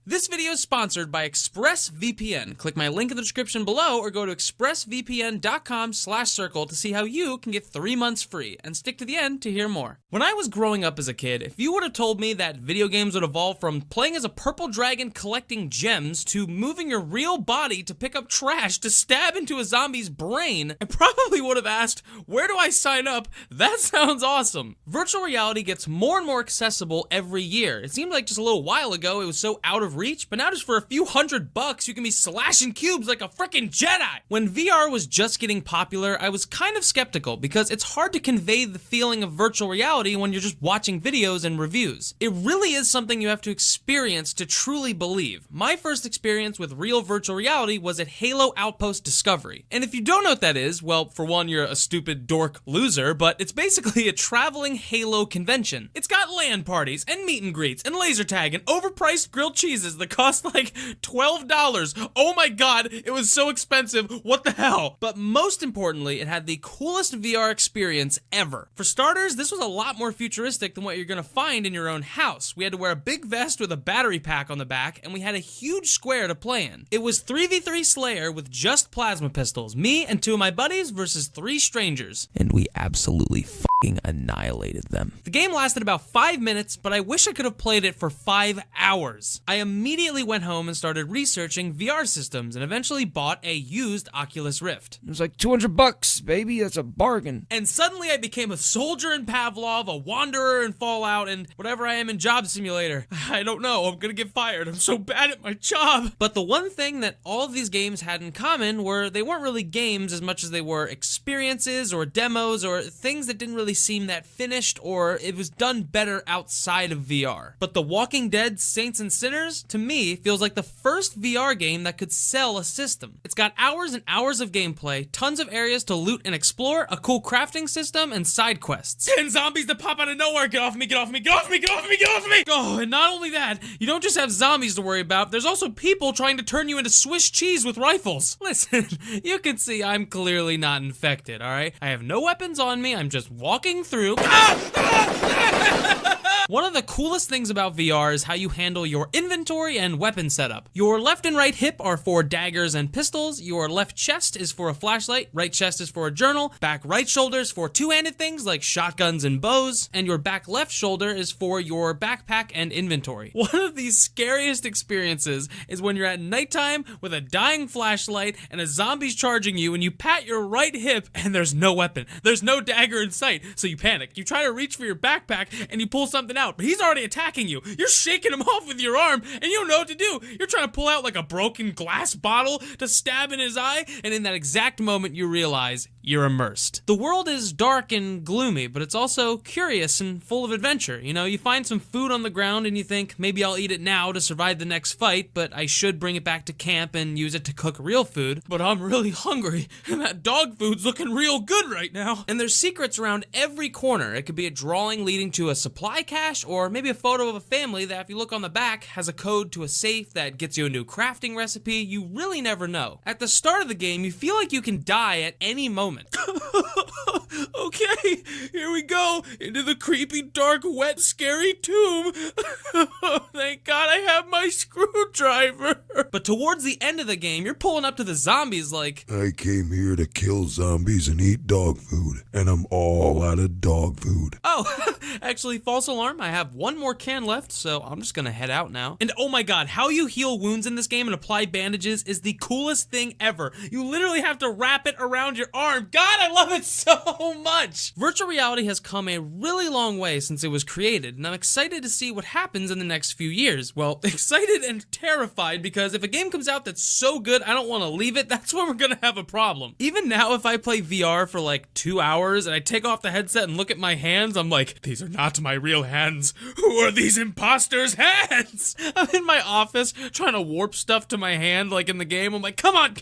This video is sponsored by ExpressVPN. Click my link in the description below or go to expressvpn.com/circle to see how you can get 3 months free, and stick to the end to hear more. When I was growing up as a kid, if you would have told me that video games would evolve from playing as a purple dragon collecting gems to moving your real body to pick up trash to stab into a zombie's brain, I probably would have asked, where do I sign up? That sounds awesome. Virtual reality gets more and more accessible every year. It seemed like just a little while ago it was so out of reach, but now just for a few $100 you can be slashing cubes like a freaking Jedi. When VR was just getting popular, I was kind of skeptical because it's hard to convey the feeling of virtual reality when you're just watching videos and reviews. It really is something you have to experience to truly believe. My first experience with real virtual reality was at Halo Outpost Discovery. And if you don't know what that is, well, for one, you're a stupid dork loser, but it's basically a traveling Halo convention. It's got LAN parties and meet and greets and laser tag and overpriced grilled cheeses that cost like $12. Oh my god, it was so expensive. What the hell? But most importantly, it had the coolest VR experience ever. For starters, this was a lot more futuristic than what you're gonna find in your own house. We had to wear a big vest with a battery pack on the back, and we had a huge square to play in. It was 3v3 Slayer with just plasma pistols, me and 2 of my buddies versus 3 strangers. And we absolutely fucking annihilated them. The game lasted about 5 minutes, but I wish I could have played it for 5 hours. I immediately went home and started researching VR systems and eventually bought a used Oculus Rift. It was like $200, baby. That's a bargain. And suddenly I became a soldier in Pavlov, a wanderer in Fallout, and whatever I am in Job Simulator. I don't know. I'm gonna get fired. I'm so bad at my job. But the one thing that all of these games had in common were they weren't really games as much as they were experiences or demos or things that didn't really seem that finished, or it was done better outside of VR. But The Walking Dead Saints and Sinners, to me, feels like the first VR game that could sell a system. It's got hours and hours of gameplay, tons of areas to loot and explore, a cool crafting system, and side quests. 10 zombies that pop out of nowhere! Get off me, get off me, get off me, get off me, get off me! Oh, and not only that, you don't just have zombies to worry about, there's also people trying to turn you into Swiss cheese with rifles. Listen, you can see I'm clearly not infected, alright? I have no weapons on me, I'm just walking through. One of the coolest things about VR is how you handle your inventory and weapon setup. Your left and right hip are for daggers and pistols, your left chest is for a flashlight, right chest is for a journal, back right shoulder is for two-handed things like shotguns and bows, and your back left shoulder is for your backpack and inventory. One of the scariest experiences is when you're at nighttime with a dying flashlight and a zombie's charging you and you pat your right hip and there's no weapon. There's no dagger in sight, so you panic. You try to reach for your backpack and you pull something out, but he's already attacking you. You're shaking him off with your arm and you don't know what to do. You're trying to pull out like a broken glass bottle to stab in his eye, and in that exact moment you realize you're immersed. The world is dark and gloomy, but it's also curious and full of adventure. You know, you find some food on the ground and you think, maybe I'll eat it now to survive the next fight, but I should bring it back to camp and use it to cook real food. But I'm really hungry and that dog food's looking real good right now. And there's secrets around every corner. It could be a drawing leading to a supply cache, or maybe a photo of a family that if you look on the back has a code to a safe that gets you a new crafting recipe. You really never know. At the start of the game, you feel like you can die at any moment. Okay, here we go, into the creepy, dark, wet, scary tomb. Thank God I have my screwdriver. But towards the end of the game, you're pulling up to the zombies like, I came here to kill zombies and eat dog food, and I'm all out of dog food. oh, actually, false alarm, I have one more can left, so I'm just gonna head out now. And oh my god, how you heal wounds in this game and apply bandages is the coolest thing ever. You literally have to wrap it around your arm. God, I love it so much! Virtual reality has come a really long way since it was created, and I'm excited to see what happens in the next few years. Well, excited and terrified, because if a game comes out that's so good I don't want to leave it, that's when we're gonna have a problem. Even now, if I play VR for like 2 hours and I take off the headset and look at my hands, I'm like, these are not my real hands. Who are these imposters' hands? I'm in my office trying to warp stuff to my hand like in the game. I'm like, come on,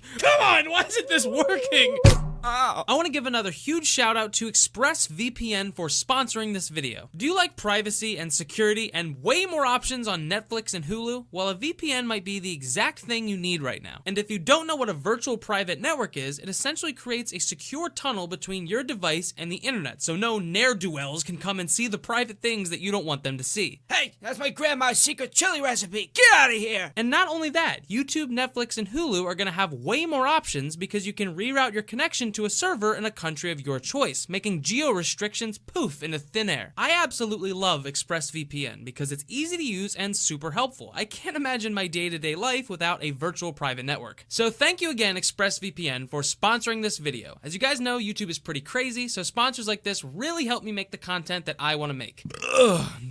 why isn't this working? Ow. I want to give another huge shout out to ExpressVPN for sponsoring this video. Do you like privacy and security and way more options on Netflix and Hulu? Well, a VPN might be the exact thing you need right now. And if you don't know what a virtual private network is, it essentially creates a secure tunnel between your device and the internet, so no ne'er-do-wells can come and see the private things that you don't want them to see. Hey, that's my grandma's secret chili recipe. Get out of here. And not only that, YouTube, Netflix, and Hulu are going to have way more options because you can reroute your connection to a server in a country of your choice, making geo-restrictions poof into thin air. I absolutely love ExpressVPN because it's easy to use and super helpful. I can't imagine my day-to-day life without a virtual private network. So thank you again, ExpressVPN, for sponsoring this video. As you guys know, YouTube is pretty crazy, so sponsors like this really help me make the content that I want to make.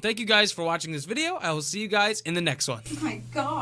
Thank you guys for watching this video. I will see you guys in the next one. Oh my God.